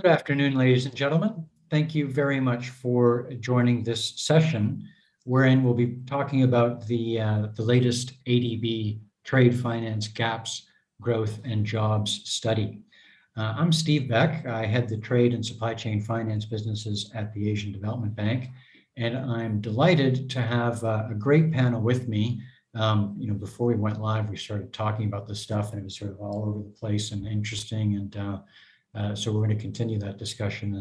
Good afternoon, ladies and gentlemen. Thank you very much for joining this session, wherein we'll be talking about the latest ADB Trade Finance Gaps, Growth and Jobs Study. I'm Steve Beck. I head the trade and supply chain finance businesses at the Asian Development Bank, and I'm delighted to have a great panel with me. Before we went live, we started talking about this stuff, and it was sort of all over the place and interesting, and so we're going to continue that discussion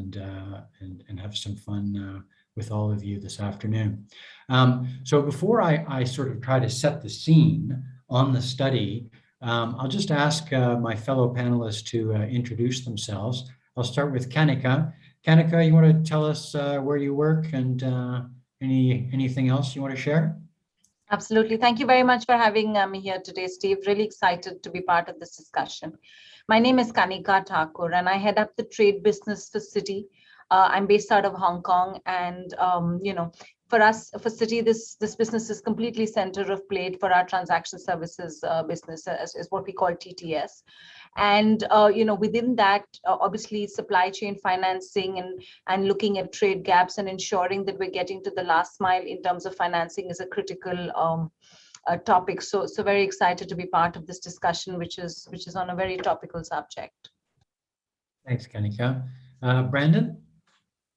and have some fun with all of you this afternoon. So before I sort of try to set the scene on the study, I'll just ask my fellow panelists to introduce themselves. I'll start with Kanika. Kanika, you want to tell us where you work and anything else you want to share? Absolutely. Thank you very much for having me here today, Steve. Really excited to be part of this discussion. My name is Kanika Thakur, and I head up the trade business for Citi. I'm based out of Hong Kong, and for us, for Citi, this business is completely center of plate for our transaction services business, is what we call TTS. And within that, obviously, supply chain financing and looking at trade gaps and ensuring that we're getting to the last mile in terms of financing is a critical topic. So very excited to be part of this discussion, which is on a very topical subject. Thanks, Kanika. Brandon?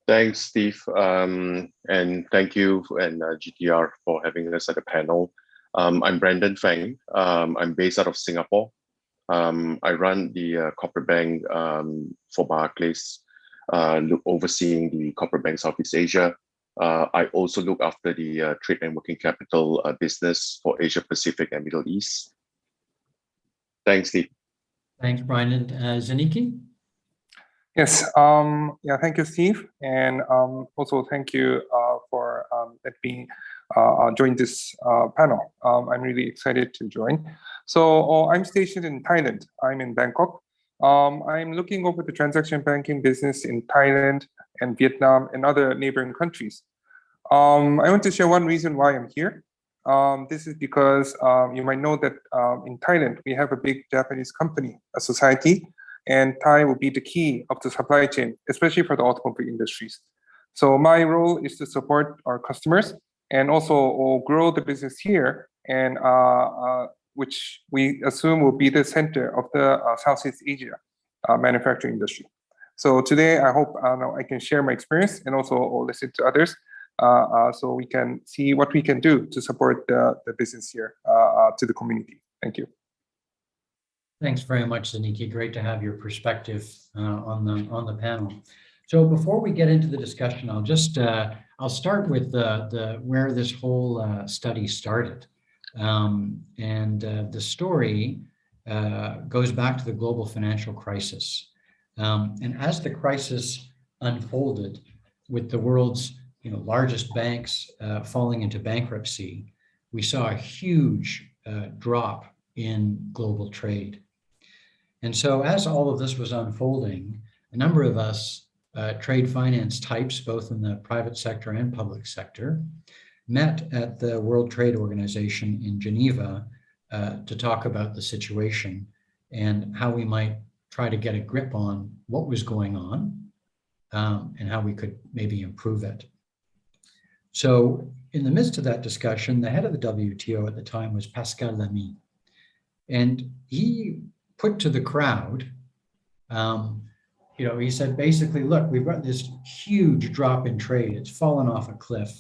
Thanks, Steve, and thank you and GTR for having us at the panel. I'm Brandon Feng. I'm based out of Singapore. I run the corporate bank for Barclays, overseeing the corporate bank Southeast Asia. I also look after the trade and working capital business for Asia Pacific and Middle East. Thanks, Steve. Thanks, Brandon. Zenichi? Yes, thank you, Steve. And also thank you for letting me join this panel. I'm really excited to join. So I'm stationed in Thailand. I'm in Bangkok. I'm looking over the transaction banking business in Thailand and Vietnam and other neighboring countries. I want to share one reason why I'm here. This is because you might know that in Thailand, we have a big Japanese company, a society, and Thai will be the key of the supply chain, especially for the automobile industries. So my role is to support our customers and also grow the business here, and which we assume will be the center of the Southeast Asia manufacturing industry. So today, I hope I can share my experience and also listen to others so we can see what we can do to support the business here to the community. Thank you. Thanks very much, Zenichi. Great to have your perspective on the panel. So before we get into the discussion, I'll start with where this whole study started. The story goes back to the global financial crisis. And as the crisis unfolded, with the world's largest banks falling into bankruptcy, we saw a huge drop in global trade. And so as all of this was unfolding, a number of us trade finance types, both in the private sector and public sector, met at the World Trade Organization in Geneva to talk about the situation and how we might try to get a grip on what was going on and how we could maybe improve it. So in the midst of that discussion, the head of the WTO at the time was Pascal Lamy. And he put to the crowd, he said, basically, look, we've got this huge drop in trade. It's fallen off a cliff.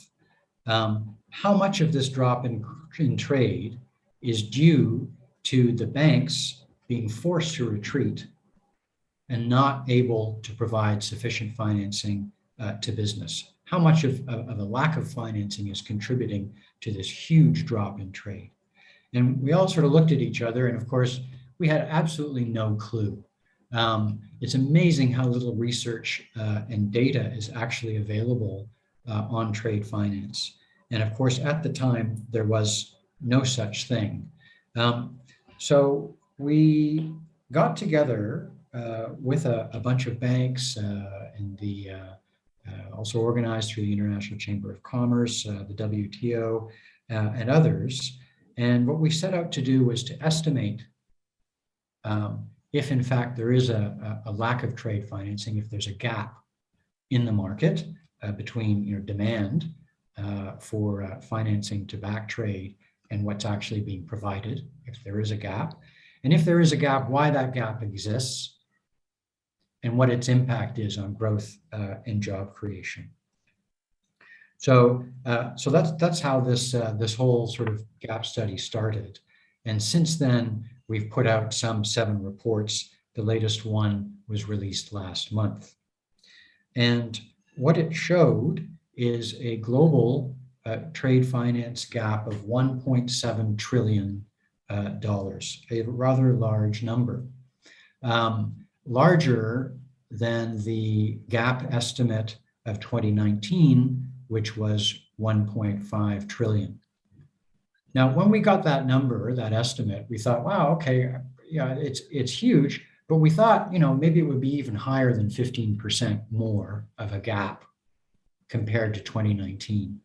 How much of this drop in trade is due to the banks being forced to retreat and not able to provide sufficient financing to business? How much of a lack of financing is contributing to this huge drop in trade? And we all sort of looked at each other, and of course, we had absolutely no clue. It's amazing how little research and data is actually available on trade finance. And of course, at the time, there was no such thing. So we got together with a bunch of banks and also organized through the International Chamber of Commerce, the WTO, and others. And what we set out to do was to estimate if in fact there is a lack of trade financing, if there's a gap in the market between demand for financing to back trade and what's actually being provided, if there is a gap. And if there is a gap, why that gap exists and what its impact is on growth and job creation. So that's how this whole sort of gap study started. And since then, we've put out some 7 reports. The latest one was released last month. And what it showed is a global trade finance gap of $1.7 trillion, a rather large number, larger than the gap estimate of 2019, which was 1.5 trillion. Now, when we got that number, that estimate, we thought, wow, okay, yeah, it's huge, but we thought, maybe it would be even higher than 15% more of a gap compared to 2019.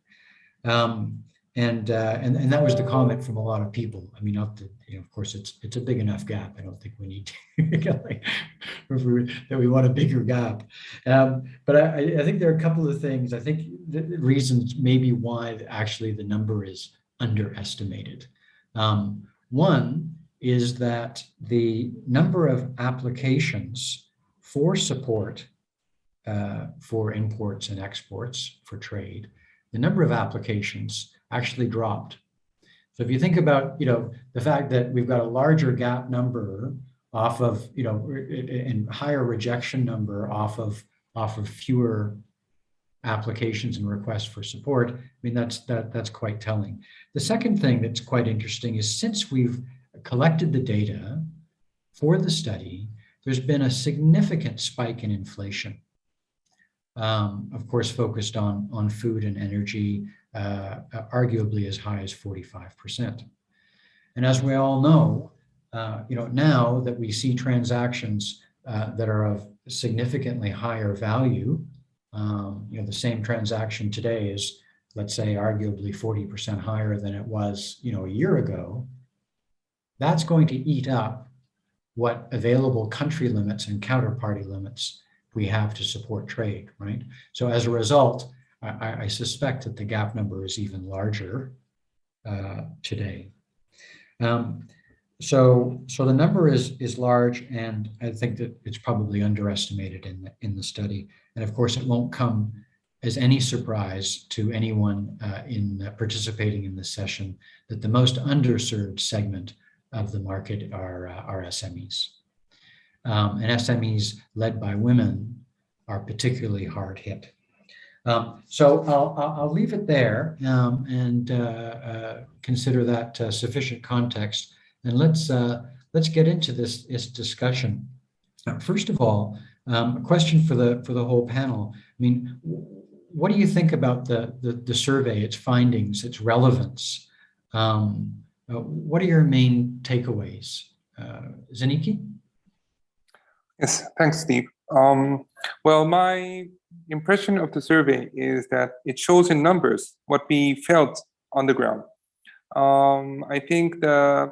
And that was the comment from a lot of people. I mean, of course, it's a big enough gap. I don't think we need to that we want a bigger gap. But I think there are a couple of things. I think the reasons maybe why actually the number is underestimated. One is that the number of applications for support for imports and exports for trade, the number of applications actually dropped. So if you think about, the fact that we've got a larger gap number off of, and higher rejection number off of fewer applications and requests for support, I mean, that's quite telling. The second thing that's quite interesting is since we've collected the data for the study, there's been a significant spike in inflation. Of course, focused on food and energy, arguably as high as 45%. And as we all know, now that we see transactions that are of significantly higher value, the same transaction today is, let's say, arguably 40% higher than it was, a year ago. That's going to eat up what available country limits and counterparty limits we have to support trade, right? So as a result, I suspect that the gap number is even larger today. So the number is large, and I think that it's probably underestimated in the study. And of course, it won't come as any surprise to anyone in participating in this session that the most underserved segment of the market are SMEs. And SMEs led by women are particularly hard hit. So I'll leave it there and consider that sufficient context. And let's get into this discussion. First of all, a question for the whole panel. I mean, what do you think about the survey, its findings, its relevance? What are your main takeaways? Zenichi? Yes, thanks, Steve. Well, my impression of the survey is that it shows in numbers what we felt on the ground. I think the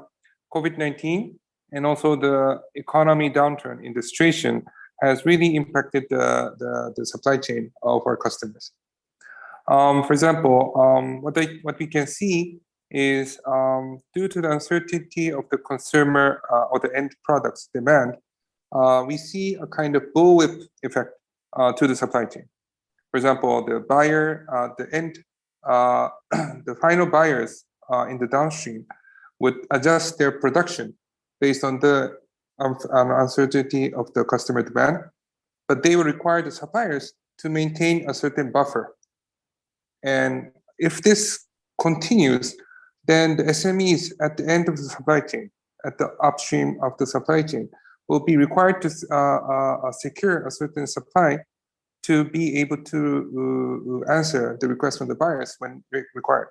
COVID-19 and also the economy downturn in the situation has really impacted the supply chain of our customers. For example, what we can see is due to the uncertainty of the consumer or the end products demand, we see a kind of bullwhip effect to the supply chain. For example, the buyer, the final buyers in the downstream would adjust their production based on the uncertainty of the customer demand, but they will require the suppliers to maintain a certain buffer. And if this continues, then the SMEs at the end of the supply chain, at the upstream of the supply chain, will be required to secure a certain supply to be able to answer the request from the buyers when required.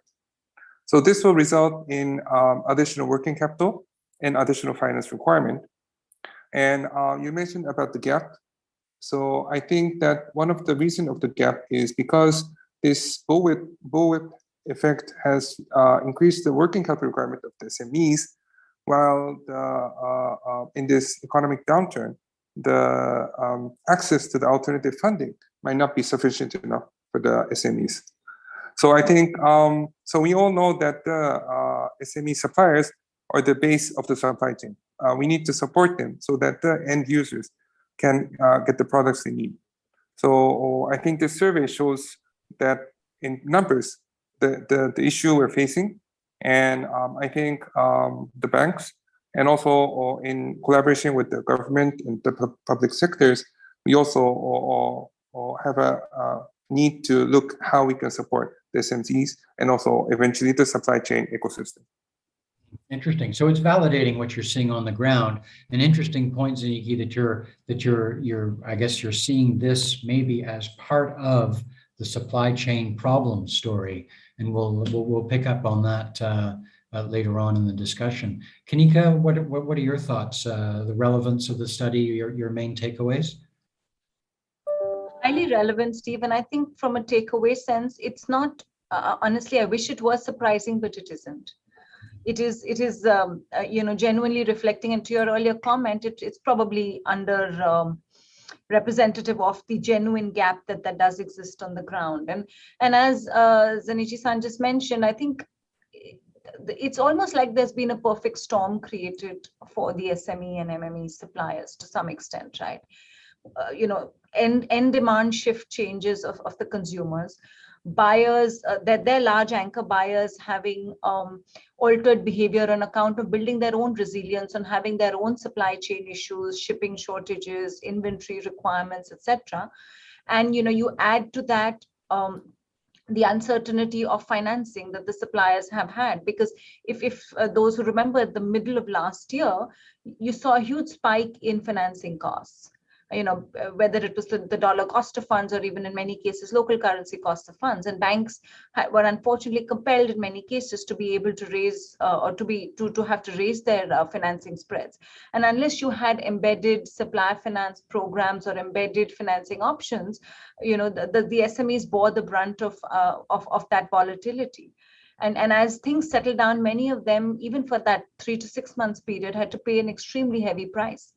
So this will result in additional working capital and additional finance requirement. And you mentioned about the gap. So I think that one of the reasons of the gap is because this bullwhip effect has increased the working capital requirement of the SMEs, while in this economic downturn, the access to the alternative funding might not be sufficient enough for the SMEs. So I think, so we all know that the SME suppliers are the base of the supply chain. We need to support them so that the end users can get the products they need. So I think this survey shows that in numbers, the issue we're facing, and I think the banks, and also in collaboration with the government and the public sectors, we also have a need to look how we can support the SMEs and also eventually the supply chain ecosystem. Interesting. So it's validating what you're seeing on the ground. An interesting point, Zenichi, that you're I guess you're seeing this maybe as part of the supply chain problem story, and we'll pick up on that later on in the discussion. Kanika, what are your thoughts? The relevance of the study, your main takeaways? Highly relevant, Steve. And I think from a takeaway sense, it's not, honestly, I wish it was surprising, but it isn't. It is genuinely reflecting, and to your earlier comment, it's probably under representative of the genuine gap that does exist on the ground. And as Zenichi-san just mentioned, I think it's almost like there's been a perfect storm created for the SME and MME suppliers to some extent, right? End demand shift changes of the consumers, buyers, they're large anchor buyers having altered behavior on account of building their own resilience and having their own supply chain issues, shipping shortages, inventory requirements, etc. And you add to that the uncertainty of financing that the suppliers have had, because if those who remember at the middle of last year, you saw a huge spike in financing costs. Whether it was the dollar cost of funds or even in many cases local currency cost of funds, and banks were unfortunately compelled in many cases to be able to raise or to have to raise their financing spreads. And unless you had embedded supply finance programs or embedded financing options, the SMEs bore the brunt of that volatility. And as things settled down, many of them, even for that 3 to 6 months period, had to pay an extremely heavy price.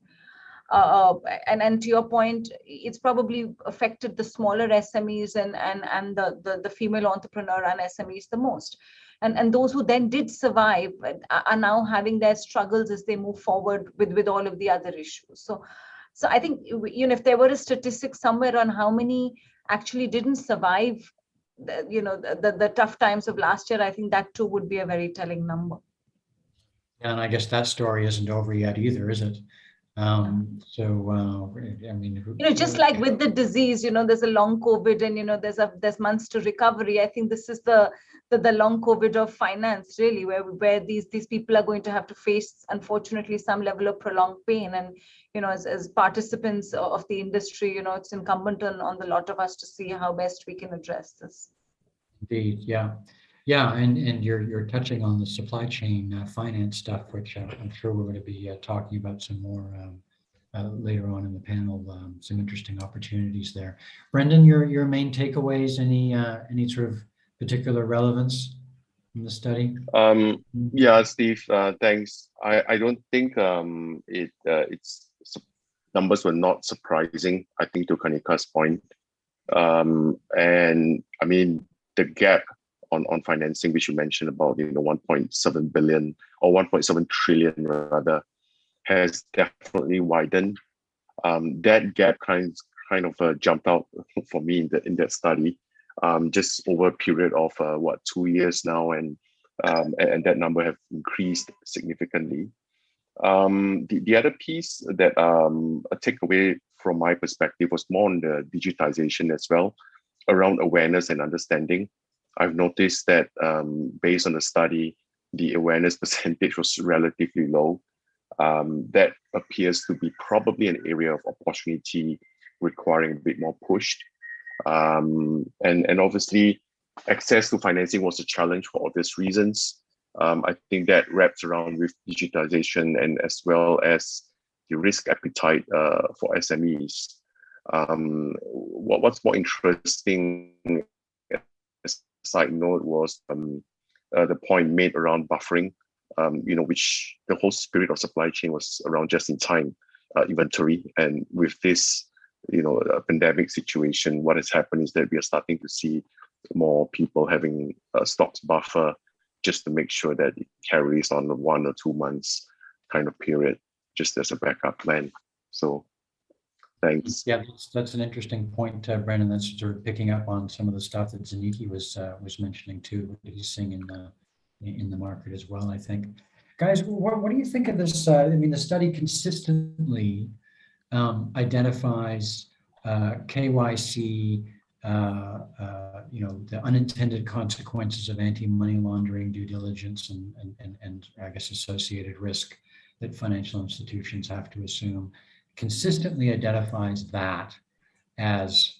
And to your point, it's probably affected the smaller SMEs and the female entrepreneur and SMEs the most. And those who then did survive are now having their struggles as they move forward with all of the other issues. So I think, if there were a statistic somewhere on how many actually didn't survive the tough times of last year, I think that too would be a very telling number. Yeah, and I guess that story isn't over yet either, is it? Just like with the disease, there's a long COVID and, there's months to recovery. I think this is the long COVID of finance, really, where these people are going to have to face, unfortunately, some level of prolonged pain. And, as participants of the industry, it's incumbent on the lot of us to see how best we can address this. Indeed, yeah. Yeah, and you're touching on the supply chain finance stuff, which I'm sure we're going to be talking about some more later on in the panel. Some interesting opportunities there. Brendan, your main takeaways? Any sort of particular relevance in the study? Yeah, Steve, thanks. I don't think its numbers were not surprising. I think to Kanika's point, and I mean the gap on financing, which you mentioned about 1.7 billion or 1.7 trillion rather, has definitely widened. That gap kind of jumped out for me in that study, just over a period of 2 years now, and that number have increased significantly. The other piece that a takeaway from my perspective was more on the digitization as well, around awareness and understanding. I've noticed that based on the study, the awareness percentage was relatively low. That appears to be probably an area of opportunity requiring a bit more push. And obviously, access to financing was a challenge for obvious reasons. I think that wraps around with digitization and as well as the risk appetite for SMEs. What's more interesting, as a side note, was the point made around buffering. which the whole spirit of supply chain was around just-in-time inventory. And with this, pandemic situation, what has happened is that we are starting to see more people having a stocks buffer just to make sure that it carries on the 1 or 2 months kind of period, just as a backup plan. So thanks. Yeah, that's an interesting point, Brandon. That's sort of picking up on some of the stuff that Zenichi was mentioning too, that he's seeing in the market as well, I think. Guys, what do you think of this? The study consistently identifies KYC, the unintended consequences of anti-money laundering due diligence and I guess associated risk that financial institutions have to assume, consistently identifies that as,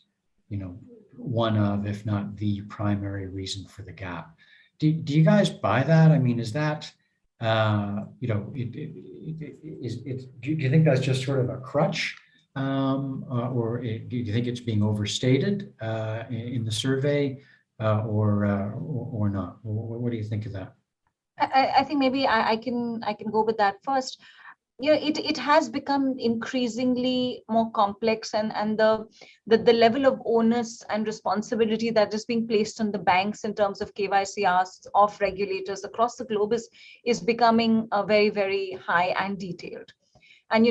one of, if not the primary reason for the gap. Do you guys buy that? Is that, do you think that's just sort of a crutch? Or do you think it's being overstated in the survey or not? What do you think of that? I think maybe I can go with that first. It has become increasingly more complex, and the level of onus and responsibility that is being placed on the banks in terms of KYC asks of regulators across the globe is becoming very, very high and detailed. And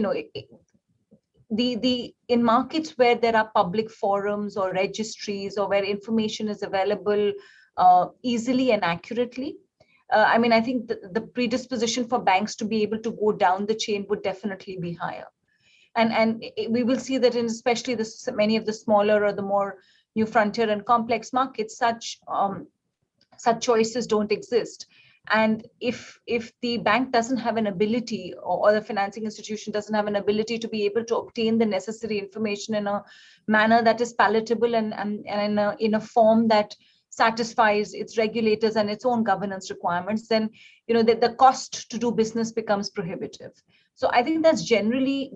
in markets where there are public forums or registries or where information is available easily and accurately, I think the predisposition for banks to be able to go down the chain would definitely be higher. And we will see that in especially many of the smaller or the more new frontier and complex markets, such choices don't exist. And if the bank doesn't have an ability, or the financing institution doesn't have an ability to be able to obtain the necessary information in a manner that is palatable and in a form that satisfies its regulators and its own governance requirements, then the cost to do business becomes prohibitive. So I think that's genuinely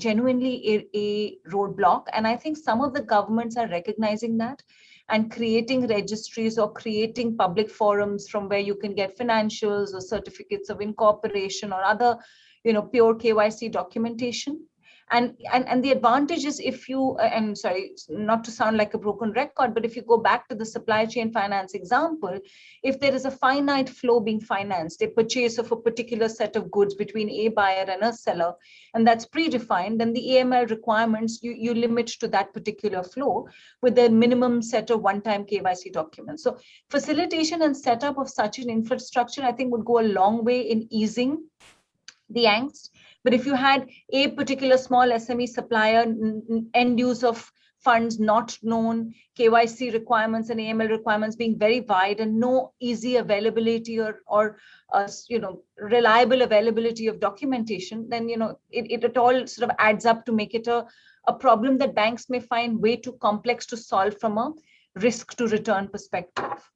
a roadblock, and I think some of the governments are recognizing that and creating registries or creating public forums from where you can get financials or certificates of incorporation or other pure KYC documentation. And the advantage is, if you, I'm sorry, not to sound like a broken record, but if you go back to the supply chain finance example, if there is a finite flow being financed, a purchase of a particular set of goods between a buyer and a seller, and that's predefined, then the AML requirements, you limit to that particular flow with a minimum set of one-time KYC documents. So facilitation and setup of such an infrastructure, I think, would go a long way in easing the angst. But if you had a particular small SME supplier, end use of funds not known, KYC requirements and AML requirements being very wide, and no easy availability or reliable availability of documentation, then it all sort of adds up to make it a problem that banks may find way too complex to solve from a risk to return perspective.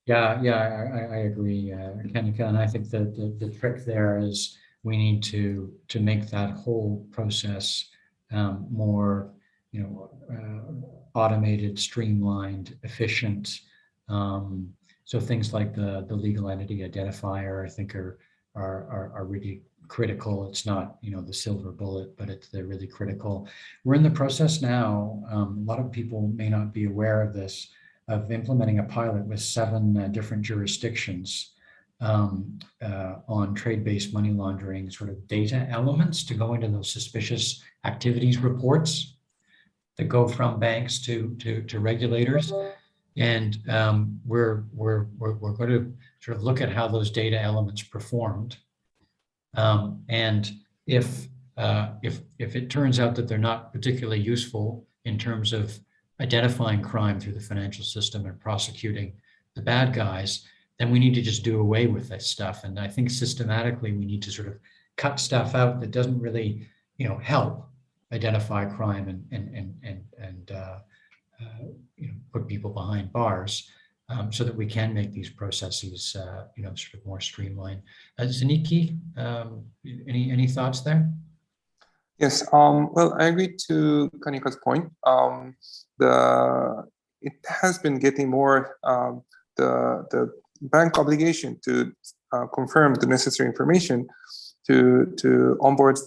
Yeah, I agree, Kanika, and I think that the trick there is we need to make that whole process more, automated, streamlined, efficient. So things like the legal entity identifier, I think, are really critical. It's not, the silver bullet, but they're really critical. We're in the process now. A lot of people may not be aware of this, of implementing a pilot with 7 different jurisdictions on trade-based money laundering sort of data elements to go into those suspicious activities reports that go from banks to regulators. And we're going to sort of look at how those data elements performed. And if it turns out that they're not particularly useful in terms of identifying crime through the financial system and prosecuting the bad guys, then we need to just do away with that stuff. And I think systematically we need to sort of cut stuff out that doesn't really, help identify crime and put people behind bars, so that we can make these processes, sort of more streamlined. Zenichi, any thoughts there? Yes. Well, I agree to Kanika's point. It has been getting more the bank obligation to confirm the necessary information to onboard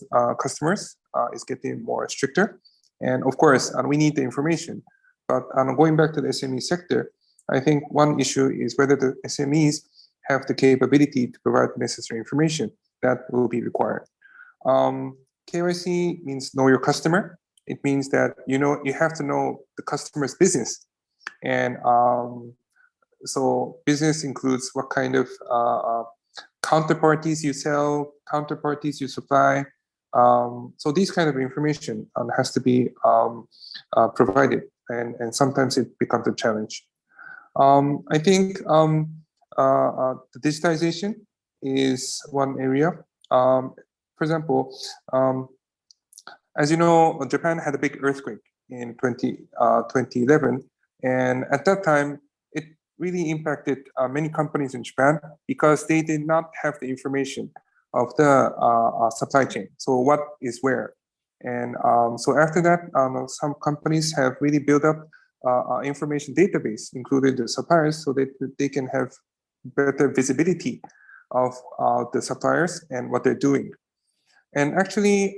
customers is getting more stricter. And of course, we need the information. But going back to the SME sector, I think one issue is whether the SMEs have the capability to provide the necessary information that will be required. KYC means know your customer. It means that you have to know the customer's business, and so business includes what kind of counterparties you sell, counterparties you supply. So these kind of information has to be provided, and sometimes it becomes a challenge. I think the digitization is one area. For example, as you know, Japan had a big earthquake in 2011, and at that time, it really impacted many companies in Japan because they did not have the information of the supply chain. So what is where? And so after that, some companies have really built up information database, including the suppliers, so that they can have better visibility of the suppliers and what they're doing. And actually,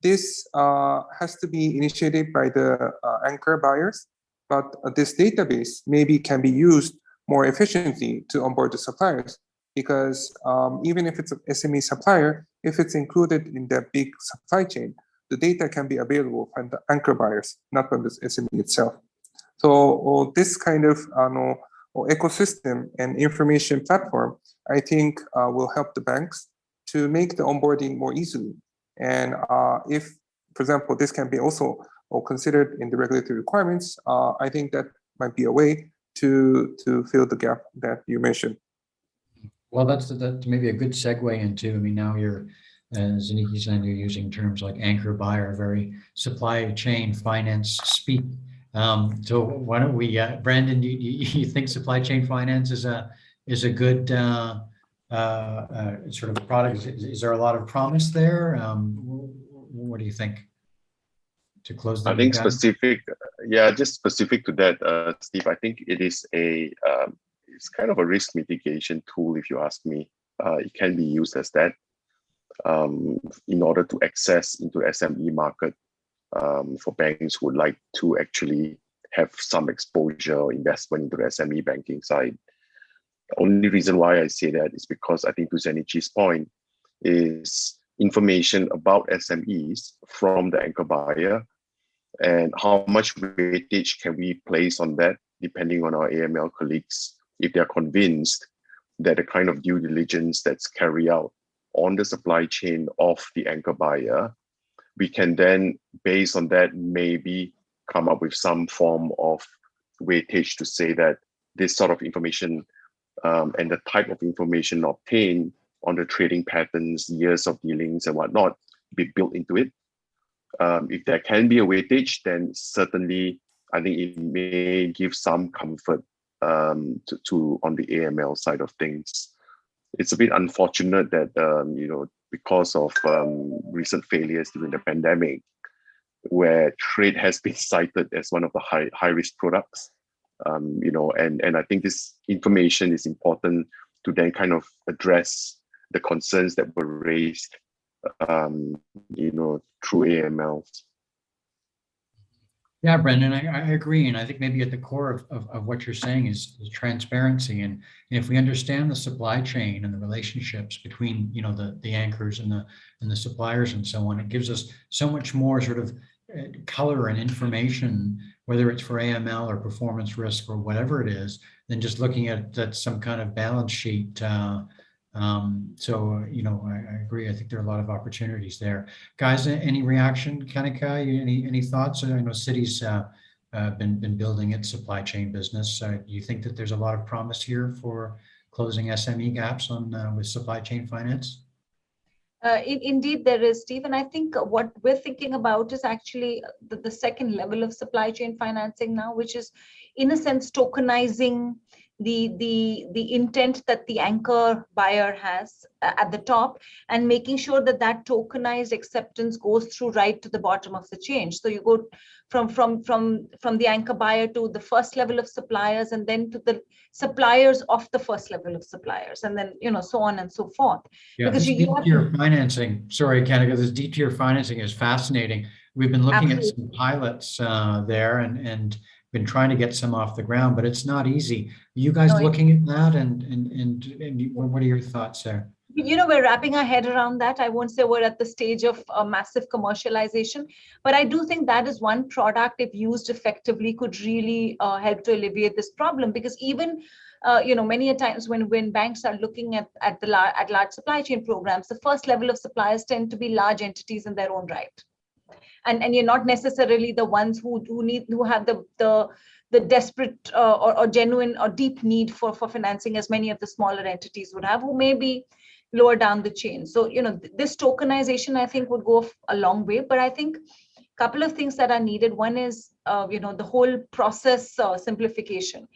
this has to be initiated by the anchor buyers, but this database maybe can be used more efficiently to onboard the suppliers, because even if it's an SME supplier, if it's included in that big supply chain, the data can be available from the anchor buyers, not from the SME itself. So this kind of ecosystem and information platform, I think will help the banks to make the onboarding more easily. And if, for example, this can be also considered in the regulatory requirements, I think that might be a way to fill the gap that you mentioned. Well, that's maybe a good segue into, I mean, now you're, Zenichi saying you're using terms like anchor buyer, very supply chain finance speak. So why don't we, Brandon, you think supply chain finance is a good sort of product? Is there a lot of promise there? What do you think? To close the I think loop, specific, just specific to that, Steve, I think it is it's kind of a risk mitigation tool, if you ask me. It can be used as that in order to access into SME market for banks who would like to actually have some exposure or investment into the SME banking side. The only reason why I say that is because I think, to Zenichi's point, is information about SMEs from the anchor buyer, and how much weightage can we place on that, depending on our AML colleagues, if they're convinced that the kind of due diligence that's carried out on the supply chain of the anchor buyer, we can then, based on that, maybe come up with some form of weightage to say that this sort of information and the type of information obtained on the trading patterns, years of dealings and whatnot, be built into it. If there can be a weightage, then certainly I think it may give some comfort to on the AML side of things. It's a bit unfortunate that because of recent failures during the pandemic, where trade has been cited as one of the high risk products, and I think this information is important to then kind of address the concerns that were raised, through AMLs. Yeah, Brendan, I agree. And I think maybe at the core of what you're saying is transparency. And if we understand the supply chain and the relationships between, the anchors and the suppliers and so on, it gives us so much more sort of color and information, whether it's for AML or performance risk or whatever it is, than just looking at some kind of balance sheet. I agree. I think there are a lot of opportunities there. Guys, any reaction? Kanika, any thoughts? I know Citi's been building its supply chain business. Do you think that there's a lot of promise here for closing SME gaps with supply chain finance? Indeed, there is, Steve. And I think what we're thinking about is actually the second level of supply chain financing now, which is, in a sense, tokenizing the intent that the anchor buyer has at the top, and making sure that that tokenized acceptance goes through right to the bottom of the chain. So you go from the anchor buyer to the first level of suppliers, and then to the suppliers of the first level of suppliers, and then so on and so forth. Yeah, Because this D-tier financing, sorry, Kanika, this D-tier financing is fascinating. We've been looking at some pilots there and been trying to get some off the ground, but it's not easy. Are you guys looking at that, and what are your thoughts there? We're wrapping our head around that. I won't say we're at the stage of massive commercialization, but I do think that is one product, if used effectively, could really help to alleviate this problem. Because even many a times when banks are looking at large supply chain programs, the first level of suppliers tend to be large entities in their own right, and you're not necessarily the ones who have the desperate or genuine or deep need for financing, as many of the smaller entities would have, who may be lower down the chain. So this tokenization, I think, would go a long way. But I think a couple of things that are needed. One is the whole process simplification,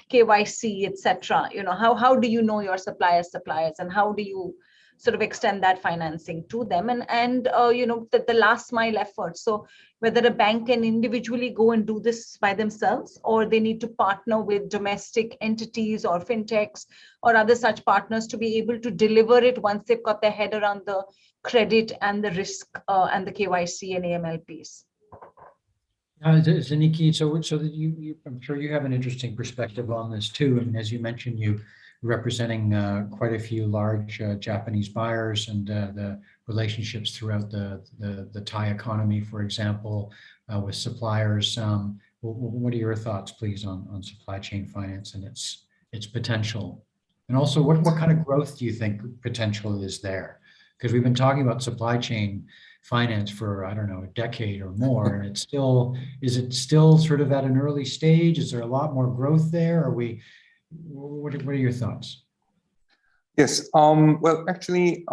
KYC, etc. How do you know your suppliers, and how do you sort of extend that financing to them, and the last mile effort. So whether a bank can individually go and do this by themselves, or they need to partner with domestic entities or fintechs or other such partners to be able to deliver it once they've got their head around the credit and the risk and the KYC and AML piece. Zenichi, so that you, I'm sure you have an interesting perspective on this too. I mean, as you mentioned, you representing quite a few large Japanese buyers and the relationships throughout the Thai economy, for example, with suppliers. What are your thoughts, please, on supply chain finance and its potential? And also, what kind of growth do you think potential is there? Because we've been talking about supply chain finance for, I don't know, a decade or more, and is it still sort of at an early stage? Is there a lot more growth there? What are your thoughts? Yes. Well, actually,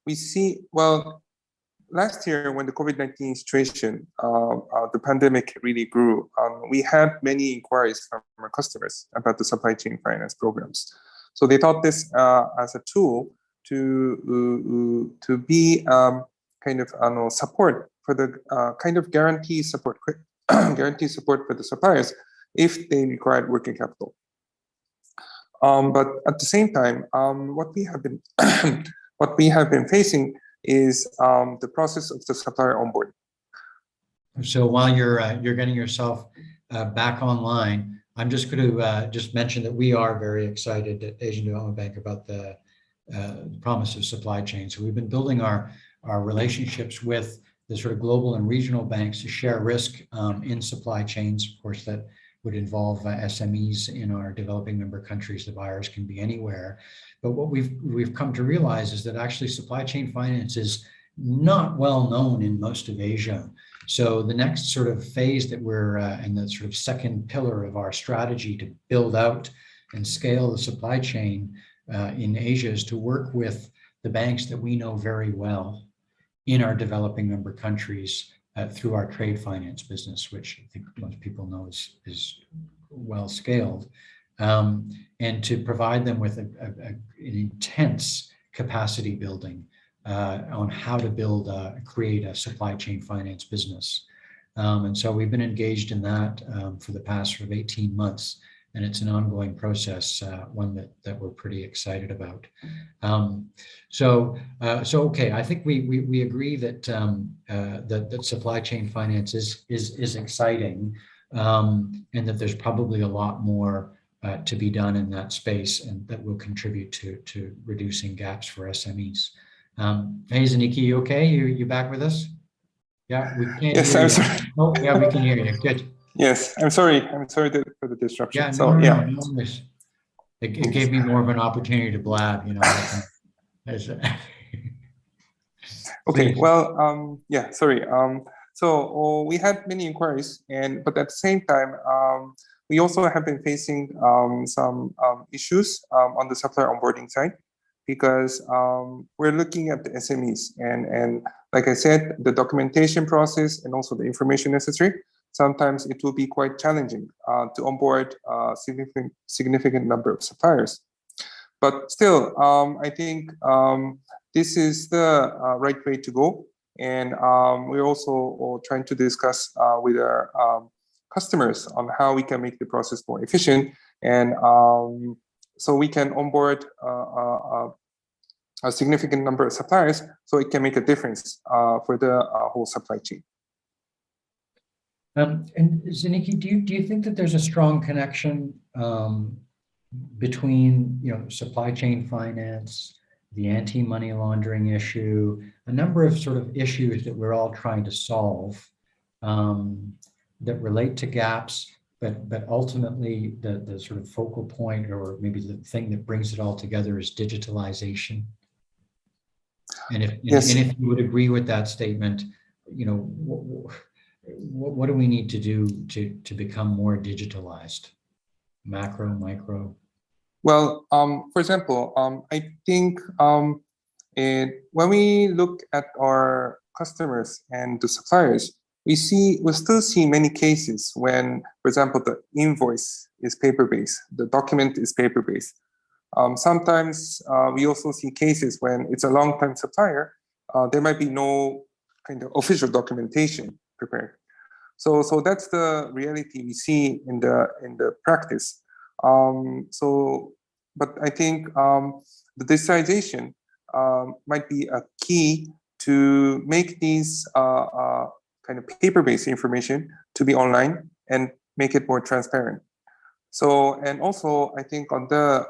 we see, last year when the COVID-19 situation, the pandemic really grew, we had many inquiries from our customers about the supply chain finance programs. So they thought this as a tool to be kind of support for the kind of guarantee support for the suppliers if they required working capital. But at the same time, what we have been facing is the process of the supplier onboarding. So while you're getting yourself back online, I'm just going to just mention that we are very excited at Asian Development Bank about the promise of supply chain. So we've been building our relationships with the sort of global and regional banks to share risk in supply chains. Of course, that would involve SMEs in our developing member countries. The buyers can be anywhere. But what we've come to realize is that actually supply chain finance is not well known in most of Asia. So the next sort of phase that we're and the sort of second pillar of our strategy to build out and scale the supply chain in Asia is to work with the banks that we know very well in our developing member countries through our trade finance business, which I think most people know is well scaled, and to provide them with an intense capacity building on how to create a supply chain finance business. And so we've been engaged in that for the past sort of 18 months, and it's an ongoing process, one that we're pretty excited about. So okay, I think we agree that that supply chain finance is exciting, and that there's probably a lot more to be done in that space, and that will contribute to reducing gaps for SMEs. Hey, Zenichi, you okay? You back with us? Yeah, we can't. Yes, hear I'm you. sorry. Oh, yeah, we can hear you. Good. Yes, I'm sorry. I'm sorry for the disruption. Yeah, So no. It gave me more of an opportunity to blab, Okay. Please. Well, yeah. Sorry. So we had many inquiries, but at the same time, we also have been facing some issues on the supplier onboarding side, because we're looking at the SMEs, and like I said, the documentation process and also the information necessary sometimes it will be quite challenging to onboard a significant number of suppliers. But still, I think this is the right way to go. And we're also trying to discuss with our customers on how we can make the process more efficient. And so we can onboard a significant number of suppliers so it can make a difference for the whole supply chain. And Zenichi, do you think that there's a strong connection between supply chain finance, the anti-money laundering issue, a number of sort of issues that we're all trying to solve that relate to gaps, but ultimately the sort of focal point, or maybe the thing that brings it all together, is digitalization? And if you would agree with that statement, what do we need to do to become more digitalized? Macro, micro? Well, for example, I think when we look at our customers and the suppliers, we still see many cases when, for example, the invoice is paper-based, the document is paper-based. Sometimes we also see cases when it's a long-time supplier, there might be no kind of official documentation prepared. So that's the reality we see in the practice. But I think the digitization might be a key to make these kind of paper-based information to be online and make it more transparent. So, and also I think on the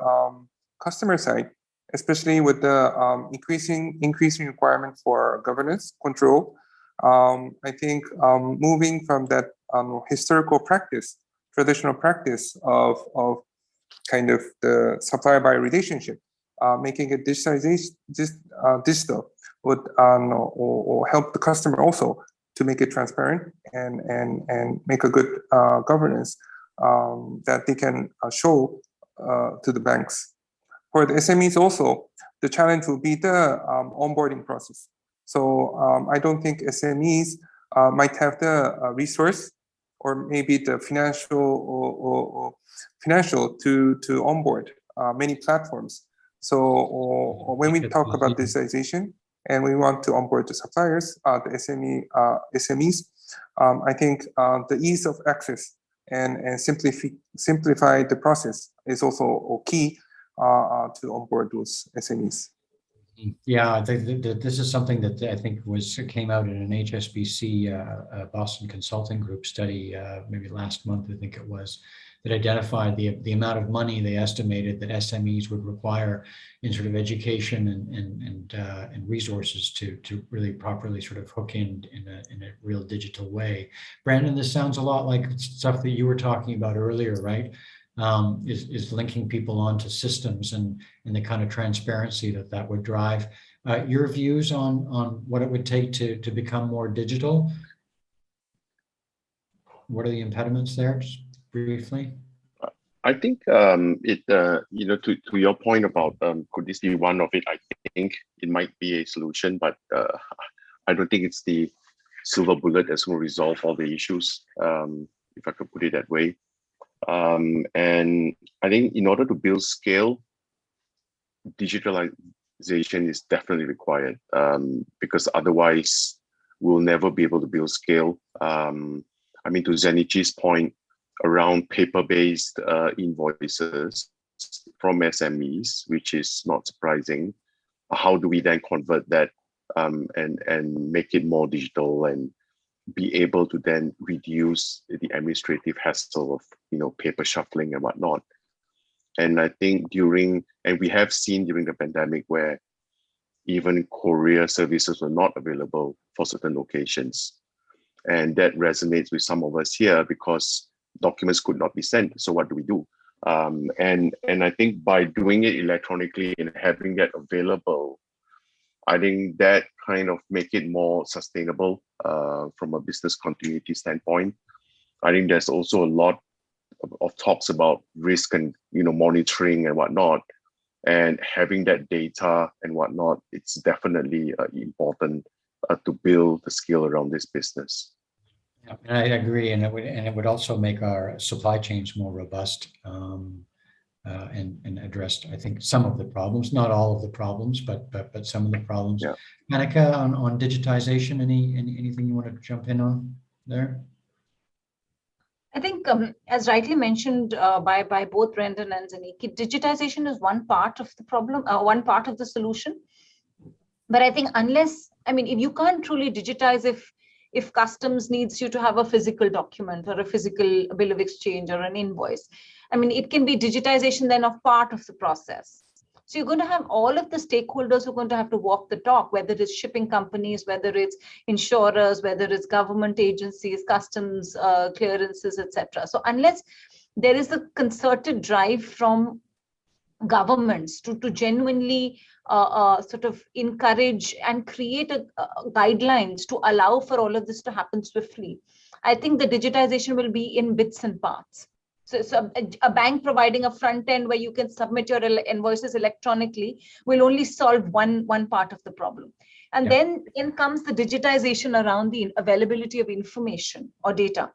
customer side, especially with the increasing requirement for governance control, I think moving from that historical practice, traditional practice of kind of the supplier-buyer relationship, making it digital would or help the customer also to make it transparent and make a good governance that they can show to the banks. For the SMEs also, the challenge will be the onboarding process. So I don't think SMEs might have the resource or maybe the financial to onboard many platforms. So when we talk about digitization and we want to onboard the suppliers, the SMEs, I think the ease of access and simplify the process is also key to onboard those SMEs. Yeah, this is something that I think came out in an HSBC Boston Consulting Group study maybe last month, I think it was, that identified the amount of money they estimated that SMEs would require in sort of education and resources to really properly sort of hook in a real digital way. Brandon, this sounds a lot like stuff that you were talking about earlier, right? Is linking people onto systems and the kind of transparency that would drive. Your views on what it would take to become more digital? What are the impediments there, just briefly? I think to your point about could this be one of it? I think it might be a solution, but I don't think it's the silver bullet that's going to resolve all the issues, if I could put it that way. And I think in order to build scale, digitalization is definitely required, because otherwise we'll never be able to build scale. I mean, to Zenichi's point around paper-based invoices from SMEs, which is not surprising. How do we then convert that and make it more digital and be able to then reduce the administrative hassle of paper shuffling and whatnot? And I think we have seen during the pandemic where even courier services were not available for certain locations, and that resonates with some of us here because documents could not be sent. So what do we do? And I think by doing it electronically and having that available, I think that kind of make it more sustainable from a business continuity standpoint. I think there's also a lot of talks about risk and monitoring and whatnot, and having that data and whatnot. It's definitely important to build the skill around this business. Yeah, and I agree, and it would also make our supply chains more robust, and addressed, I think, some of the problems, not all of the problems, but some of the problems. Yeah. Kanika, on digitization, anything you want to jump in on there? I think, as rightly mentioned by both Brendan and Zenichi, digitization is one part of the problem, one part of the solution. But I think if you can't truly digitize, if customs needs you to have a physical document or a physical bill of exchange or an invoice, it can be digitization then of part of the process. So you're going to have all of the stakeholders who are going to have to walk the talk, whether it's shipping companies, whether it's insurers, whether it's government agencies, customs clearances, etc. So unless there is a concerted drive from governments to genuinely sort of encourage and create guidelines to allow for all of this to happen swiftly, I think the digitization will be in bits and parts. So a bank providing a front end where you can submit your invoices electronically will only solve one part of the problem. And then in comes the digitization around the availability of information or data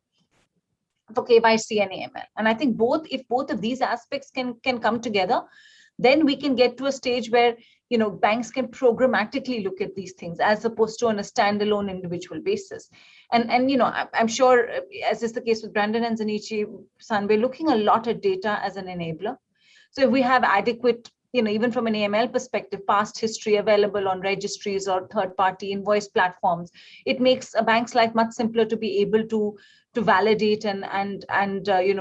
for KYC and AML. And I think if both of these aspects can come together, then we can get to a stage where banks can programmatically look at these things as opposed to on a standalone individual basis. And I'm sure, as is the case with Brandon and Zenichi, we're looking a lot at data as an enabler. So if we have adequate, even from an AML perspective, past history available on registries or third-party invoice platforms, it makes a bank's life much simpler to be able to validate and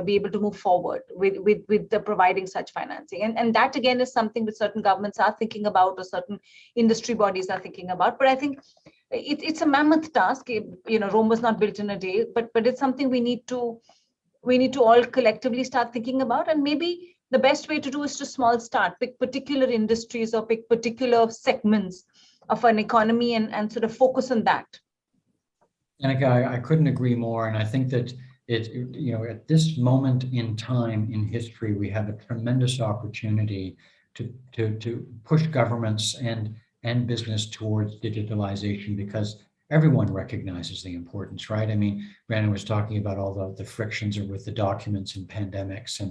be able to move forward with the providing such financing. And that again is something that certain governments are thinking about or certain industry bodies are thinking about. But I think it's a mammoth task. Rome was not built in a day, but it's something we need to all collectively start thinking about. And maybe the best way to do is to small start, pick particular industries or pick particular segments of an economy and sort of focus on that. Kanika, I couldn't agree more. And I think that at this moment in time in history, we have a tremendous opportunity to push governments and business towards digitalization, because everyone recognizes the importance, right? Brandon was talking about all the frictions with the documents and pandemics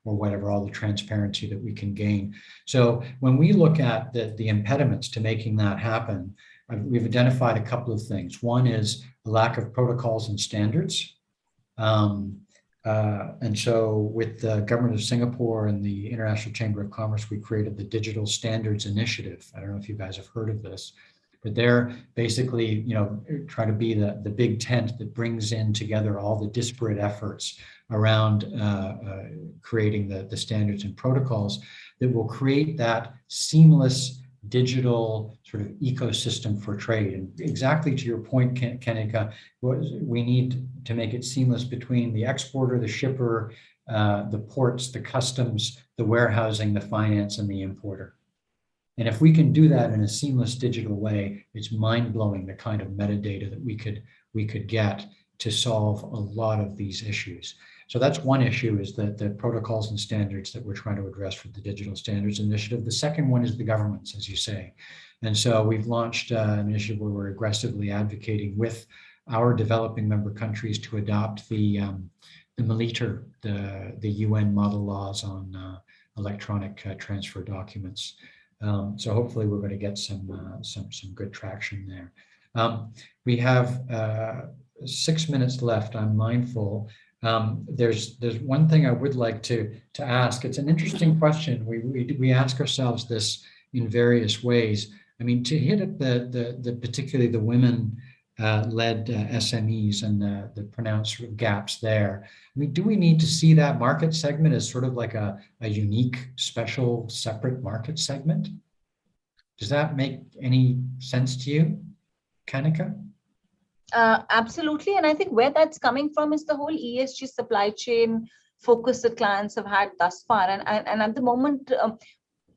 or whatever, all the transparency that we can gain. So when we look at the impediments to making that happen, we've identified a couple of things. One is a lack of protocols and standards. And so with the government of Singapore and the International Chamber of Commerce, we created the Digital Standards Initiative. I don't know if you guys have heard of this, but they're basically, trying to be the big tent that brings in together all the disparate efforts around creating the standards and protocols that will create that seamless digital sort of ecosystem for trade. And exactly to your point, Kanika, we need to make it seamless between the exporter, the shipper, the ports, the customs, the warehousing, the finance, and the importer. And if we can do that in a seamless digital way, it's mind-blowing the kind of metadata that we could get to solve a lot of these issues. So that's one issue, is the protocols and standards that we're trying to address with the Digital Standards Initiative. The second one is the governments, as you say. And so we've launched an initiative where we're aggressively advocating with our developing member countries to adopt the MILITER, the UN model laws on electronic transfer documents. So hopefully we're going to get some good traction there. We have 6 minutes left. I'm mindful. There's one thing I would like to ask. It's an interesting question. We ask ourselves this in various ways. To hit at the particularly the women led SMEs and the pronounced sort of gaps there. Do we need to see that market segment as sort of like a unique, special, separate market segment? Does that make any sense to you, Kanika? Absolutely. And I think where that's coming from is the whole ESG supply chain focus that clients have had thus far. And at the moment,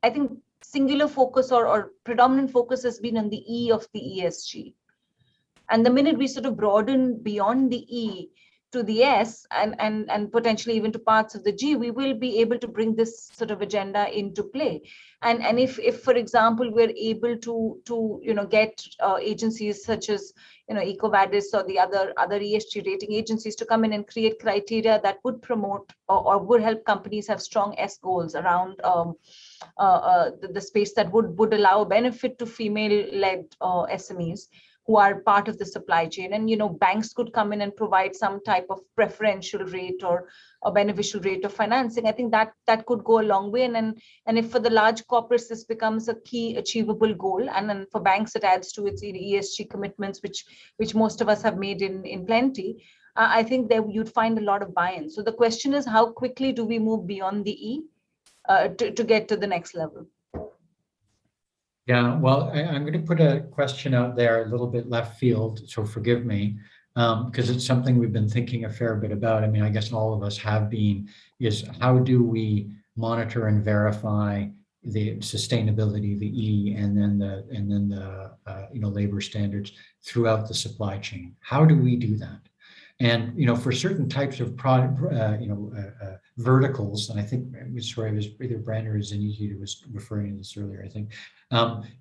I think singular focus or predominant focus has been on the E of the ESG. And the minute we sort of broaden beyond the E to the S and potentially even to parts of the G, we will be able to bring this sort of agenda into play. And if for example, we're able to get agencies such as EcoVadis or the other ESG rating agencies to come in and create criteria that would promote or would help companies have strong S goals around the space that would allow benefit to female-led SMEs who are part of the supply chain. And banks could come in and provide some type of preferential rate or a beneficial rate of financing. I think that could go a long way. And if for the large corporates this becomes a key achievable goal, and then for banks it adds to its ESG commitments, which most of us have made in plenty, I think that you'd find a lot of buy-in. So the question is, how quickly do we move beyond the E to get to the next level? Yeah, well, I'm going to put a question out there, a little bit left field, so forgive me, because it's something we've been thinking a fair bit about. I mean, I guess all of us have been, is how do we monitor and verify the sustainability, the E, and then the labor standards throughout the supply chain? How do we do that? And for certain types of product, verticals, and I think it was either Brandon or Zenichi who was referring to this earlier. I think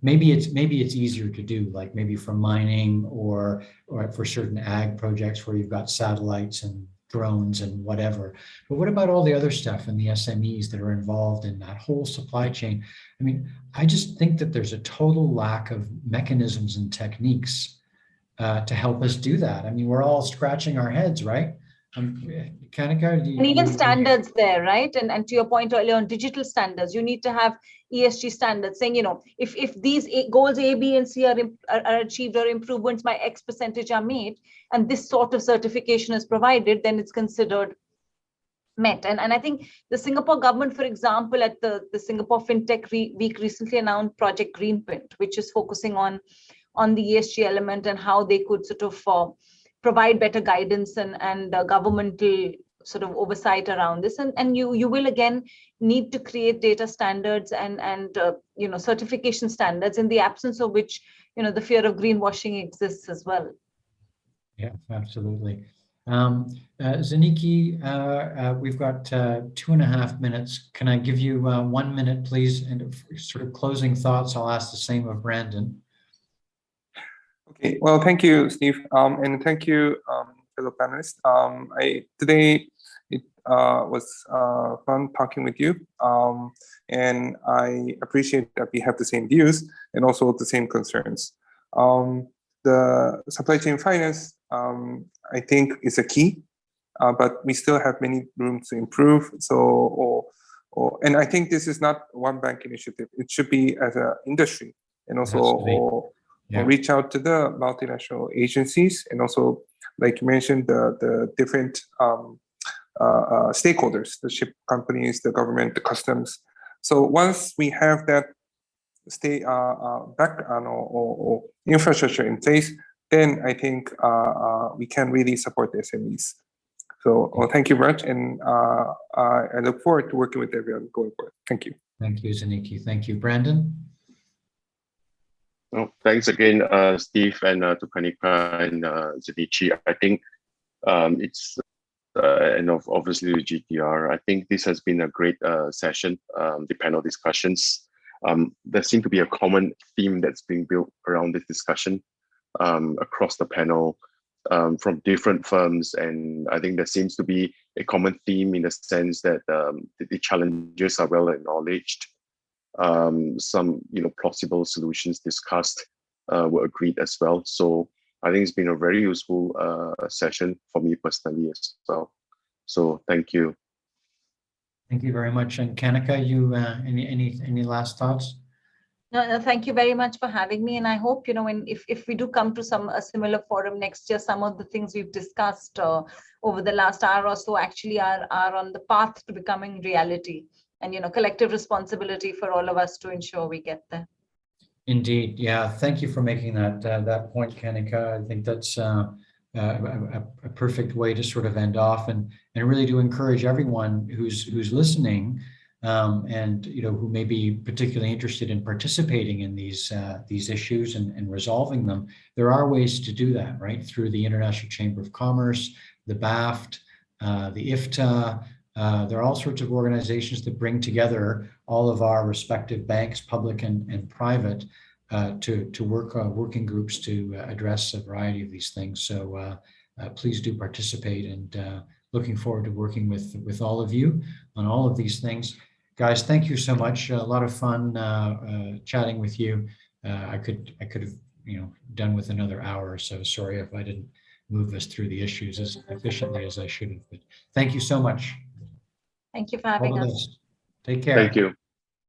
maybe it's easier to do, like maybe for mining or for certain ag projects where you've got satellites and drones and whatever. But what about all the other stuff and the SMEs that are involved in that whole supply chain? I mean, I just think that there's a total lack of mechanisms and techniques to help us do that. I mean, we're all scratching our heads, right? Kanika, and even standards there, right? And to your point earlier on digital standards, you need to have ESG standards saying, if these goals A, B, and C are achieved or improvements by X percentage are made, and this sort of certification is provided, then it's considered met. And I think the Singapore government, for example, at the Singapore FinTech Week recently announced Project Greenprint, which is focusing on the ESG element and how they could sort of provide better guidance and governmental sort of oversight around this. And you will again need to create data standards and certification standards, in the absence of which the fear of greenwashing exists as well. Yeah, absolutely. Zenichi, we've got 2.5 minutes. Can I give you 1 minute, please? And sort of closing thoughts. I'll ask the same of Brandon. Okay, well, thank you, Steve, and thank you, fellow panelists. Today it was fun talking with you, and I appreciate that we have the same views and also the same concerns. The supply chain finance, I think, is a key, but we still have many rooms to improve. So, and I think this is not one bank initiative. It should be as an industry, and also. Yeah. Reach out to the multinational agencies, and also, like you mentioned, the different stakeholders, the ship companies, the government, the customs. So once we have that background or infrastructure in place, then I think we can really support the SMEs. So thank you very much, and I look forward to working with everyone going forward. Thank you. Thank you, Zenichi. Thank you, Brandon. Oh, thanks again, Steve, and to Kanika and Zenichi. I think it's, and obviously the GTR, I think this has been a great session, the panel discussions. There seems to be a common theme that's being built around this discussion across the panel from different firms. And I think there seems to be a common theme in the sense that the challenges are well acknowledged. Some plausible solutions discussed were agreed as well. So I think it's been a very useful session for me personally as well. So thank you. Thank you very much. And Kanika, you any last thoughts? No, thank you very much for having me. And I hope, if we do come to a similar forum next year, some of the things we've discussed over the last hour or so actually are on the path to becoming reality. And, collective responsibility for all of us to ensure we get there. Indeed. Yeah. Thank you for making that point, Kanika. I think that's a perfect way to sort of end off, and really do encourage everyone who's listening and who may be particularly interested in participating in these issues and resolving them. There are ways to do that, right? Through the International Chamber of Commerce, the BAFT, the IFTA. There are all sorts of organizations that bring together all of our respective banks, public and private, to work working groups to address a variety of these things. So please do participate, and looking forward to working with all of you on all of these things. Guys, thank you so much. A lot of fun chatting with you. I could have done with another hour or so. Sorry if I didn't move us through the issues as efficiently as I should have. But thank you so much. Thank you for having All the us. best. Take care. Thank you.